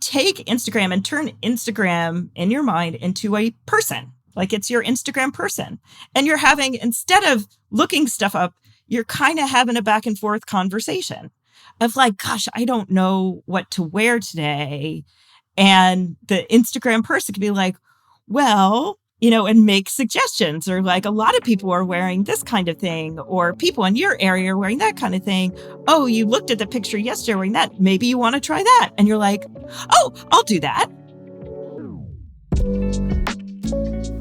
take Instagram and turn Instagram in your mind into a person. Like it's your Instagram person. And you're having, instead of looking stuff up, you're kind of having a back and forth conversation of like, gosh, I don't know what to wear today. And the Instagram person could be like, well, and make suggestions, or like a lot of people are wearing this kind of thing, or people in your area are wearing that kind of thing. Oh, you looked at the picture yesterday wearing that. Maybe you want to try that. And you're like, oh, I'll do that.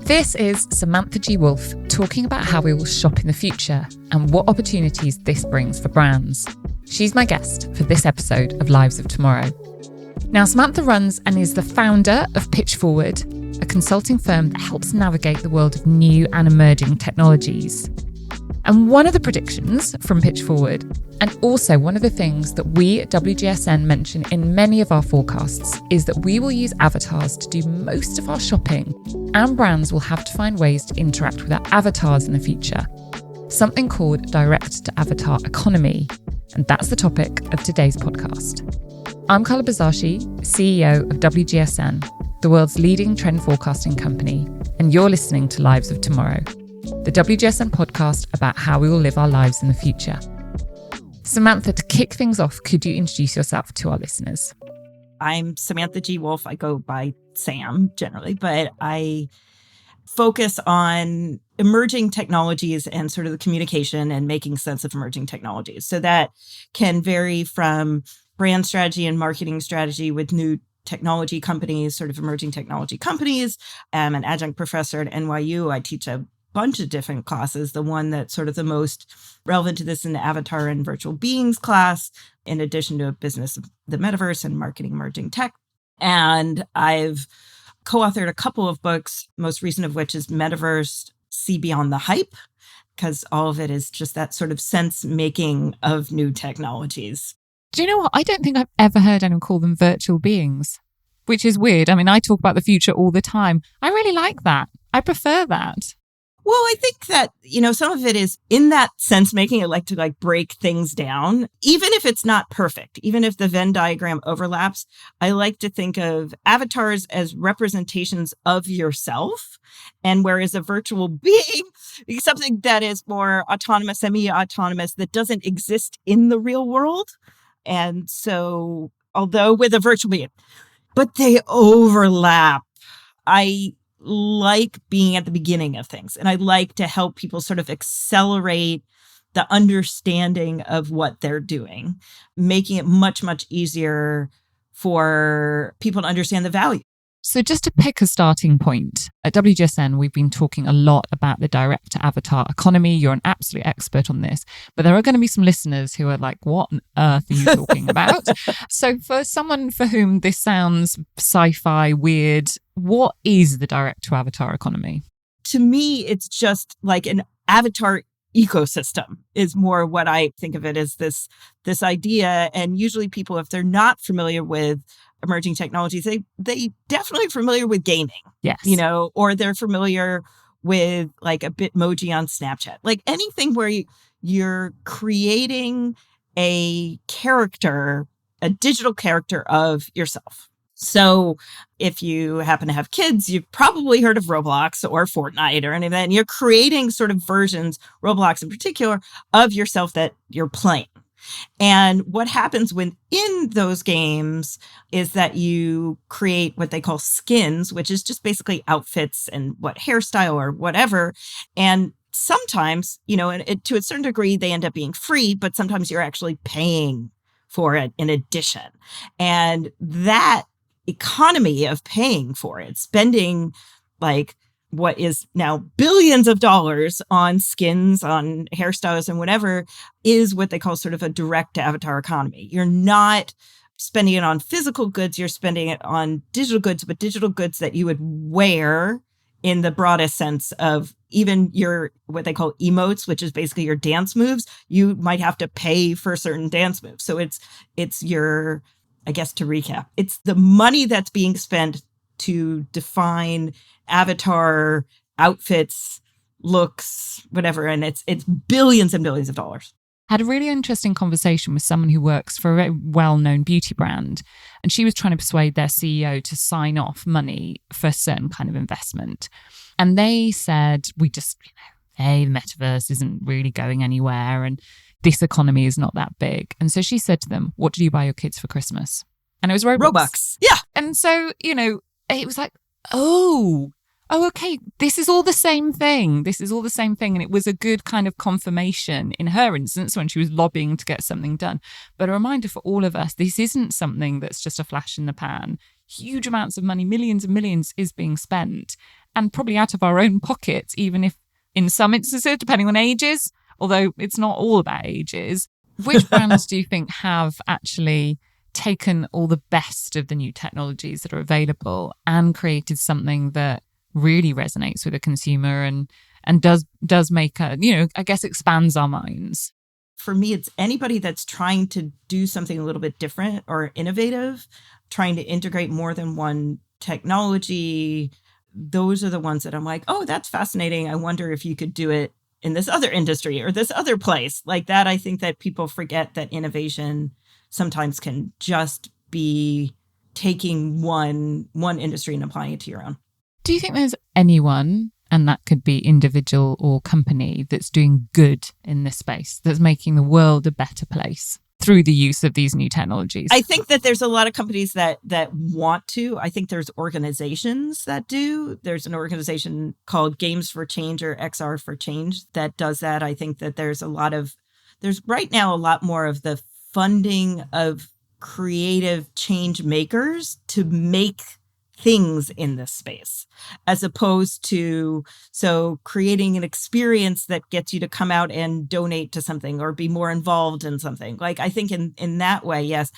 This is Samantha G Wolfe talking about how we will shop in the future and what opportunities this brings for brands. She's my guest for this episode of Lives of Tomorrow. Now, Samantha runs and is the founder of PitchFWD, a consulting firm that helps navigate the world of new and emerging technologies. And one of the predictions from PitchFWD, and also one of the things that we at WGSN mention in many of our forecasts, is that we will use avatars to do most of our shopping, and brands will have to find ways to interact with our avatars in the future. Something called direct-to-avatar economy. And that's the topic of today's podcast. I'm Carla Buzasi, CEO of WGSN, the world's leading trend forecasting company, and you're listening to Lives of Tomorrow, the WGSN podcast about how we will live our lives in the future. Samantha, to kick things off, could you introduce yourself to our listeners? I'm Samantha G Wolfe. I go by Sam generally, but I focus on emerging technologies and sort of the communication and making sense of emerging technologies. So that can vary from brand strategy and marketing strategy with new technology companies, sort of emerging technology companies. I'm an adjunct professor at NYU. I teach a bunch of different classes. The one that's sort of the most relevant to this in the avatar and virtual beings class, in addition to a business of the metaverse and marketing emerging tech. And I've co-authored a couple of books, most recent of which is Metaverse, See Beyond the Hype, because all of it is just that sort of sense making of new technologies. Do you know what? I don't think I've ever heard anyone call them virtual beings, which is weird. I mean, I talk about the future all the time. I really like that. I prefer that. Well, I think that, some of it is in that sense making. I like to break things down, even if it's not perfect, even if the Venn diagram overlaps. I like to think of avatars as representations of yourself. And whereas a virtual being is something that is more autonomous, semi-autonomous, that doesn't exist in the real world. And so, although with a virtual being, but they overlap. I like being at the beginning of things, and I like to help people sort of accelerate the understanding of what they're doing, making it much, much easier for people to understand the value. So just to pick a starting point, at WGSN, we've been talking a lot about the direct-to-avatar economy. You're an absolute expert on this, but there are going to be some listeners who are like, what on earth are you talking about? So for someone for whom this sounds sci-fi, weird, what is the direct-to-avatar economy? To me, it's just like an avatar ecosystem is more what I think of it as, this idea. And usually people, if they're not familiar with emerging technologies, they definitely are familiar with gaming, yes, or they're familiar with like a Bitmoji on Snapchat, like anything where you're creating a character, a digital character of yourself. So if you happen to have kids, you've probably heard of Roblox or Fortnite or anything, and you're creating sort of versions, Roblox in particular, of yourself that you're playing. And what happens within those games is that you create what they call skins, which is just basically outfits and what hairstyle or whatever. And sometimes, to a certain degree, they end up being free, but sometimes you're actually paying for it in addition. And that economy of paying for it, spending like what is now billions of dollars on skins, on hairstyles and whatever, is what they call sort of a direct avatar economy. You're not spending it on physical goods, you're spending it on digital goods, but digital goods that you would wear in the broadest sense of even your, what they call emotes, which is basically your dance moves. You might have to pay for certain dance moves. So it's your, I guess to recap, it's the money that's being spent to define avatar outfits, looks, whatever. And it's billions and billions of dollars. had a really interesting conversation with someone who works for a very well-known beauty brand. And she was trying to persuade their CEO to sign off money for a certain kind of investment. And they said, we just, hey, the metaverse isn't really going anywhere and this economy is not that big. And so she said to them, what did you buy your kids for Christmas? And it was Robux. Yeah. And so, it was like, oh, okay, this is all the same thing. This is all the same thing. And it was a good kind of confirmation in her instance when she was lobbying to get something done. But a reminder for all of us, this isn't something that's just a flash in the pan. Huge amounts of money, millions and millions is being spent, and probably out of our own pockets, even if in some instances, depending on ages, although it's not all about ages. Which brands do you think have actually taken all the best of the new technologies that are available and created something that really resonates with a consumer and does make I guess expands our minds? For me, it's anybody that's trying to do something a little bit different or innovative, trying to integrate more than one technology. Those are the ones that I'm like, oh, that's fascinating. I wonder if you could do it in this other industry or this other place like that. I think that people forget that innovation sometimes can just be taking one industry and applying it to your own. Do you think there's anyone, and that could be individual or company, that's doing good in this space, that's making the world a better place through the use of these new technologies? I think that there's a lot of companies that want to. I think there's organizations that do. There's an organization called Games for Change or XR for Change that does that. I think that there's right now a lot more of the funding of creative change makers to make things in this space, as opposed to creating an experience that gets you to come out and donate to something or be more involved in something. Like, I think in that way, yes.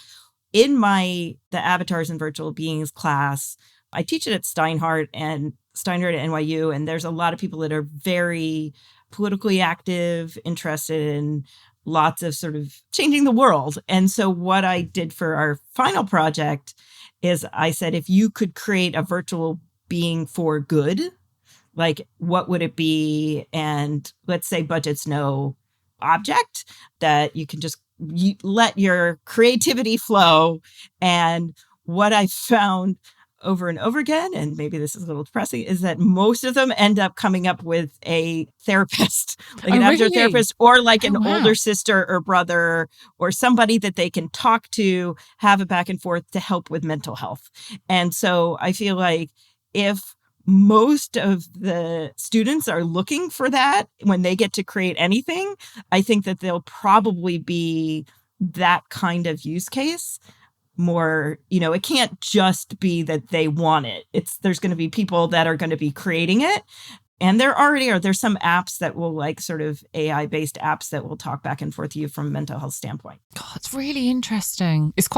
In the Avatars and Virtual Beings class, I teach it at Steinhardt at NYU, and there's a lot of people that are very politically active, interested in lots of sort of changing the world. And so what I did for our final project is I said, if you could create a virtual being for good, like what would it be? And let's say budget's no object, that you can just let your creativity flow. And what I found over and over again, and maybe this is a little depressing, is that most of them end up coming up with a therapist, like an avatar therapist, or like an older sister or brother, or somebody that they can talk to, have a back and forth to help with mental health. And so I feel like if most of the students are looking for that when they get to create anything, I think that they'll probably be that kind of use case. More, it can't just be that they want it. There's going to be people that are going to be creating it. And there already are. There's some apps that will, like, sort of AI-based apps that will talk back and forth to you from a mental health standpoint. God, it's really interesting. It's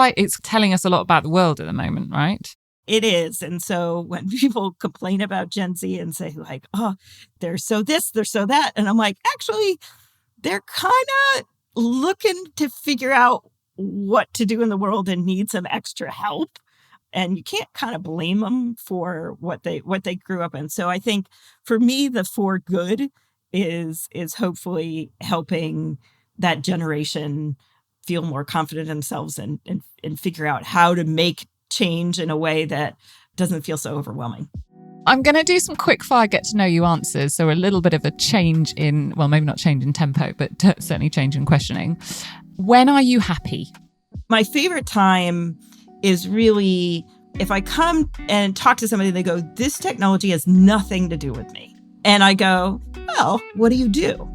telling us a lot about the world at the moment, right? It is. And so when people complain about Gen Z and say, like, oh, they're so this, they're so that. And I'm like, actually, they're kind of looking to figure out what to do in the world and need some extra help. And you can't kind of blame them for what they grew up in. So I think for me, the for good is hopefully helping that generation feel more confident in themselves and figure out how to make change in a way that doesn't feel so overwhelming. I'm going to do some quick fire get to know you answers. So a little bit of a change in, well, maybe not change in tempo, but certainly change in questioning. When are you happy? My favorite time is really if I come and talk to somebody, they go, this technology has nothing to do with me. And I go, well, what do you do?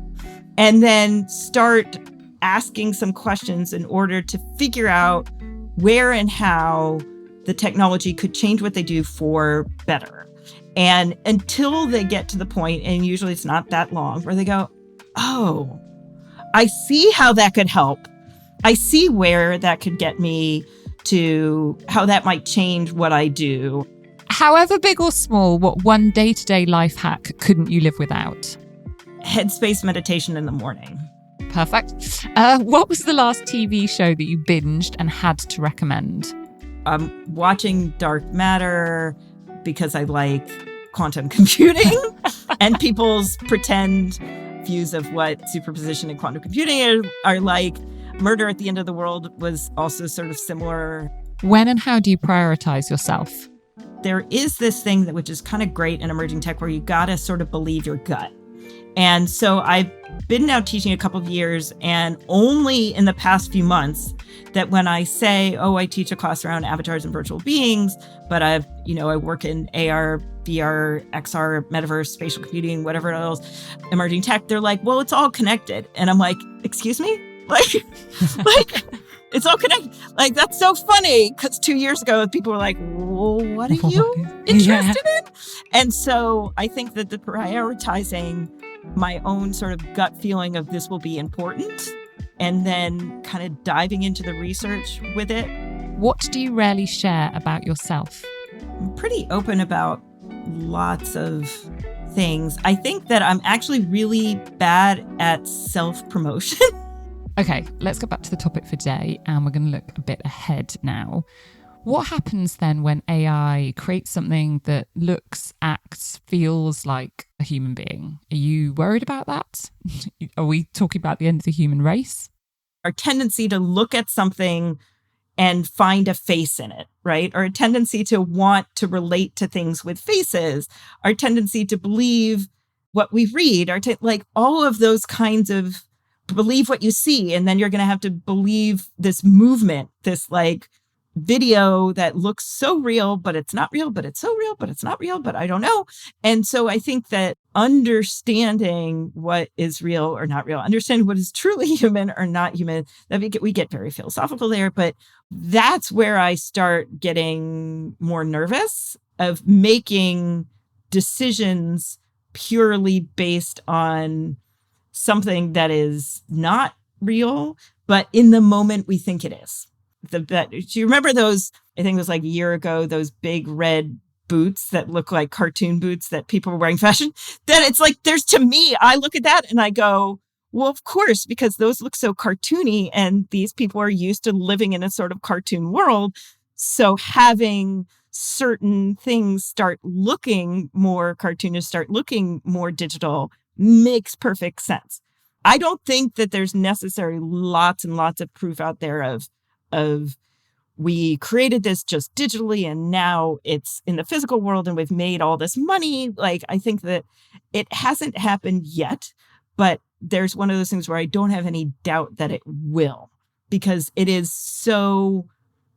And then start asking some questions in order to figure out where and how the technology could change what they do for better. And until they get to the point, and usually it's not that long, where they go, oh, I see how that could help. I see where that could get me to, how that might change what I do. However big or small, what one day-to-day life hack couldn't you live without? Headspace meditation in the morning. Perfect. What was the last TV show that you binged and had to recommend? I'm watching Dark Matter because I like quantum computing and people's pretend views of what superposition and quantum computing are like. Murder at the End of the World was also sort of similar. When and how do you prioritize yourself? There is this thing which is kind of great in emerging tech where you got to sort of believe your gut. And so I've been now teaching a couple of years, and only in the past few months that when I say, oh, I teach a class around avatars and virtual beings, but I work in AR, VR, XR, metaverse, spatial computing, whatever else, emerging tech, they're like, well, it's all connected. And I'm like, excuse me? Like, it's all connected. Like, that's so funny. Because 2 years ago, people were like, well, what are you interested in? And so I think that the prioritizing my own sort of gut feeling of this will be important, and then kind of diving into the research with it. What do you rarely share about yourself? I'm pretty open about lots of things. I think that I'm actually really bad at self-promotion. Okay, let's go back to the topic for today, and we're going to look a bit ahead now. What happens then when AI creates something that looks, acts, feels like a human being? Are you worried about that? Are we talking about the end of the human race? Our tendency to look at something and find a face in it, right? Or a tendency to want to relate to things with faces, our tendency to believe what we read, like all of those kinds of believe what you see. And then you're going to have to believe this movement, this like video that looks so real, but it's not real, but it's so real, but it's not real, but I don't know. And so I think that understanding what is real or not real, understanding what is truly human or not human, that we get very philosophical there, but that's where I start getting more nervous of making decisions purely based on something that is not real, but in the moment we think it is. Do you remember those, I think it was like a year ago, those big red boots that look like cartoon boots that people were wearing fashion? Then it's like, to me, I look at that and I go, well, of course, because those look so cartoony and these people are used to living in a sort of cartoon world. So having certain things start looking more cartoonish, start looking more digital makes perfect sense. I don't think that there's necessarily lots and lots of proof out there of we created this just digitally and now it's in the physical world and we've made all this money. Like, I think that it hasn't happened yet, but there's one of those things where I don't have any doubt that it will, because it is so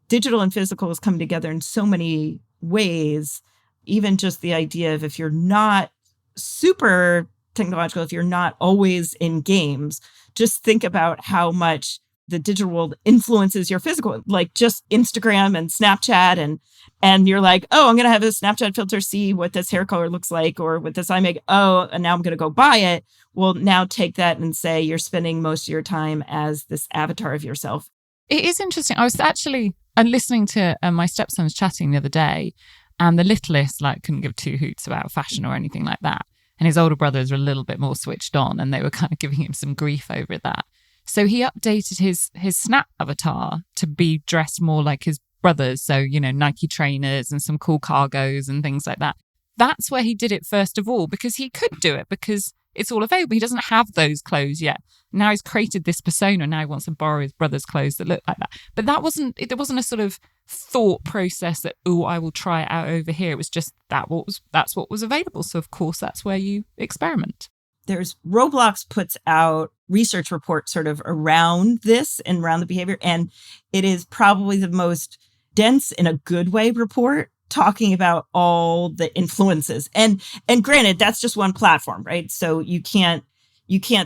digital and physical has come together in so many ways. Even just the idea of, if you're not super technological, if you're not always in games, just think about how much the digital world influences your physical, like just Instagram and Snapchat, and you're like, oh, I'm going to have a Snapchat filter, see what this hair color looks like, or with this eye makeup. Oh, and now I'm going to go buy it. Well, now take that and say you're spending most of your time as this avatar of yourself. It is interesting. I was actually listening to my stepson's chatting the other day, and the littlest couldn't give two hoots about fashion or anything like that. And his older brothers were a little bit more switched on, and they were kind of giving him some grief over that. So he updated his Snap avatar to be dressed more like his brothers. So, Nike trainers and some cool cargos and things like that. That's where he did it first of all, because he could do it because it's all available. He doesn't have those clothes yet. Now he's created this persona. Now he wants to borrow his brother's clothes that look like that. But there wasn't a sort of thought process that, oh, I will try it out over here. It was just that's what was available. So of course, that's where you experiment. There's Roblox puts out research reports sort of around this and around the behavior. And it is probably the most dense in a good way report, talking about all the influences. And granted, that's just one platform, right? So you can't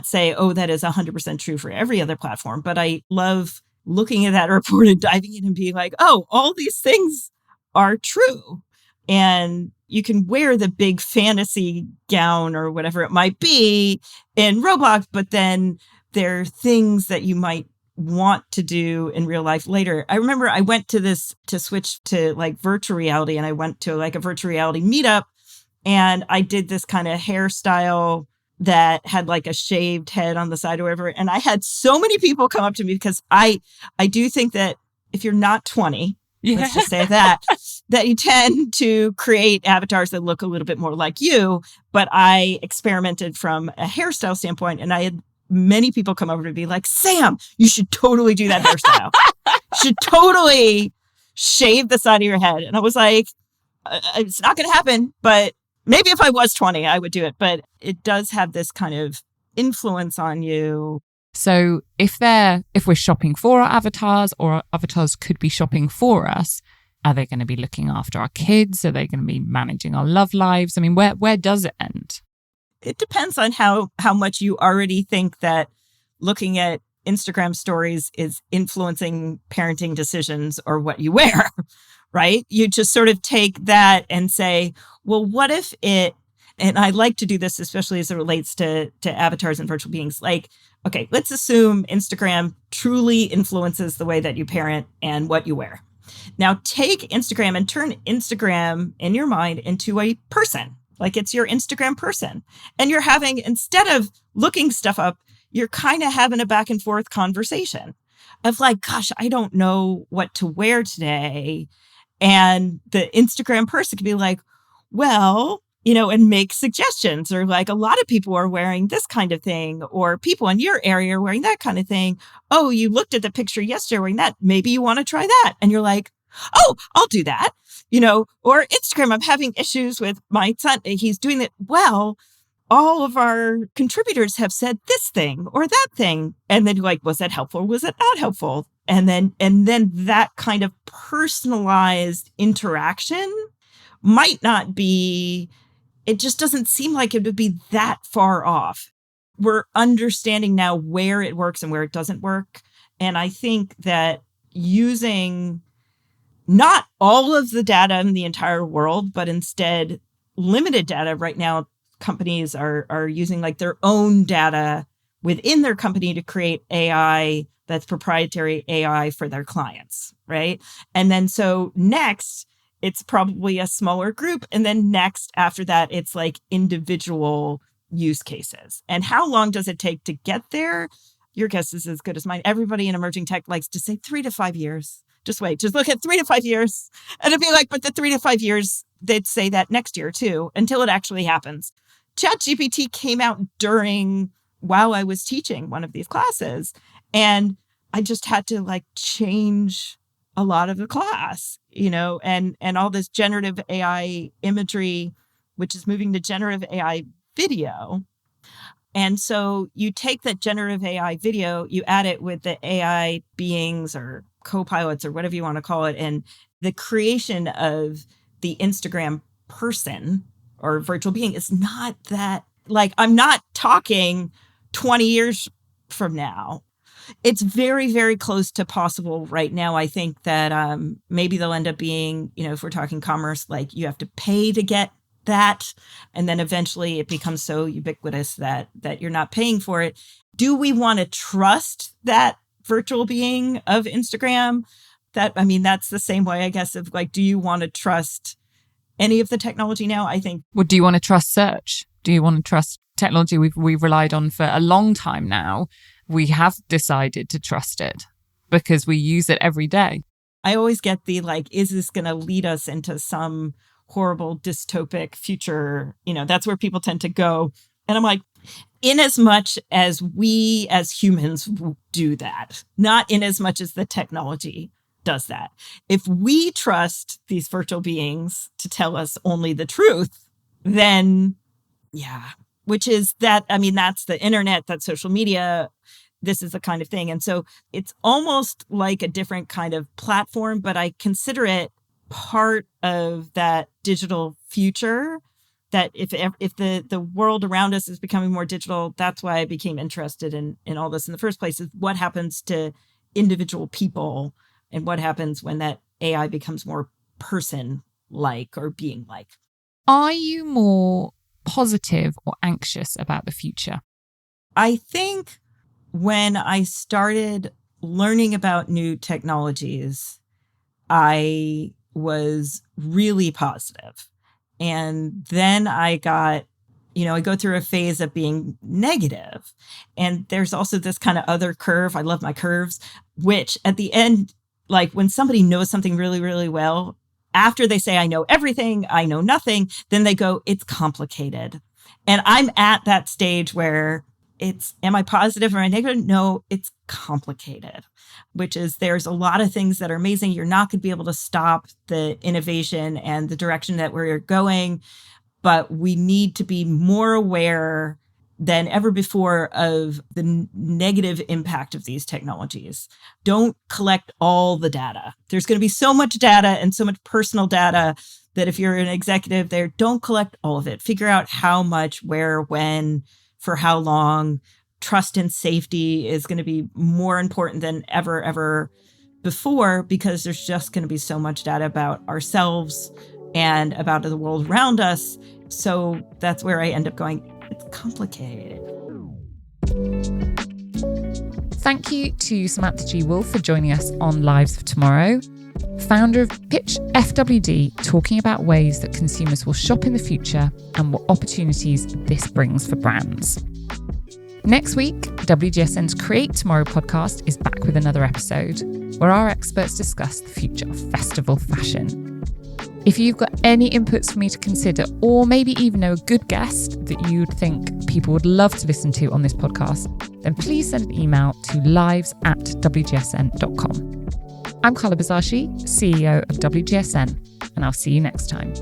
say, oh, that is 100% true for every other platform. But I love looking at that report and diving in and being like, oh, all these things are true. And you can wear the big fantasy gown or whatever it might be in Roblox, but then there are things that you might want to do in real life later. I remember I went to switch to virtual reality, and I went to a virtual reality meetup, and I did this kind of hairstyle that had a shaved head on the side or whatever. And I had so many people come up to me, because I do think that if you're not 20 Yeah. let's just say that you tend to create avatars that look a little bit more like you. But I experimented from a hairstyle standpoint, and I had many people come over to be like, Sam, you should totally do that hairstyle. Should totally shave the side of your head. And I was like, it's not going to happen, but maybe if I was 20, I would do it. But it does have this kind of influence on you. So if we're shopping for our avatars, or our avatars could be shopping for us, are they going to be looking after our kids? Are they going to be managing our love lives? I mean, where does it end? It depends on how much you already think that looking at Instagram stories is influencing parenting decisions or what you wear, right? You just sort of take that and say, well, what if it, and I like to do this, especially as it relates to avatars and virtual beings. Like, okay, let's assume Instagram truly influences the way that you parent and what you wear. Now take Instagram and turn Instagram in your mind into a person. Like it's your Instagram person. And you're having, instead of looking stuff up, you're kind of having a back and forth conversation of like, gosh, I don't know what to wear today. And the Instagram person can be like, well, and make suggestions, or like a lot of people are wearing this kind of thing, or people in your area are wearing that kind of thing. Oh, you looked at the picture yesterday wearing that. Maybe you want to try that. And you're like, oh, I'll do that. Or Instagram, I'm having issues with my son. He's doing it. Well, all of our contributors have said this thing or that thing. And then you're like, was that helpful? Was it not helpful? And then that kind of personalized interaction might not be, it just doesn't seem like it would be that far off. We're understanding now where it works and where it doesn't work. And I think that using not all of the data in the entire world, but instead limited data right now, companies are using like their own data within their company to create AI that's proprietary AI for their clients, right? And then so next, it's probably a smaller group. And then next after that, it's like individual use cases. And how long does it take to get there? Your guess is as good as mine. Everybody in emerging tech likes to say 3 to 5 years. Just wait, just look at 3 to 5 years. And it'd be like, but the 3 to 5 years, they'd say that next year too, until it actually happens. ChatGPT came out while I was teaching one of these classes. And I just had to like change a lot of the class, and all this generative AI imagery, which is moving to generative AI video. And so you take that generative AI video, you add it with the AI beings or co-pilots or whatever you want to call it. And the creation of the Instagram person or virtual being is not that, like, I'm not talking 20 years from now. It's very, very close to possible right now. I think that maybe they'll end up being, if we're talking commerce, like you have to pay to get that. And then eventually it becomes so ubiquitous that you're not paying for it. Do we want to trust that virtual being of Instagram? That's the same way, I guess, of like, do you want to trust any of the technology now? I think. Well, do you want to trust search? Do you want to trust technology we've relied on for a long time now? We have decided to trust it because we use it every day. I always get the like, is this going to lead us into some horrible dystopic future? That's where people tend to go. And I'm like, in as much as we as humans do that, not in as much as the technology does that. If we trust these virtual beings to tell us only the truth, then yeah, which is that, that's the internet, that's social media. This is the kind of thing. And so it's almost like a different kind of platform, but I consider it part of that digital future, that if the world around us is becoming more digital, that's why I became interested in all this in the first place, is what happens to individual people and what happens when that AI becomes more person-like or being-like. Are you more positive or anxious about the future? I think when I started learning about new technologies, I was really positive. And then I got, I go through a phase of being negative. And there's also this kind of other curve. I love my curves, which at the end, like when somebody knows something really, really well, after they say, I know everything, I know nothing, then they go, it's complicated. And I'm at that stage where am I positive or am I negative? No, it's complicated, which is there's a lot of things that are amazing. You're not going to be able to stop the innovation and the direction that we're going, but we need to be more aware than ever before of the negative impact of these technologies. Don't collect all the data. There's going to be so much data and so much personal data that if you're an executive there, don't collect all of it. Figure out how much, where, when, for how long. Trust and safety is going to be more important than ever before, because there's just going to be so much data about ourselves and about the world around us. So that's where I end up going, it's complicated. Thank you to Samantha G Wolfe for joining us on Lives of Tomorrow, founder of PitchFWD, talking about ways that consumers will shop in the future and what opportunities this brings for brands. Next week, WGSN's Create Tomorrow podcast is back with another episode where our experts discuss the future of festival fashion. If you've got any inputs for me to consider, or maybe even know a good guest that you'd think people would love to listen to on this podcast, then please send an email to lives@wgsn.com. I'm Carla Buzasi, CEO of WGSN, and I'll see you next time.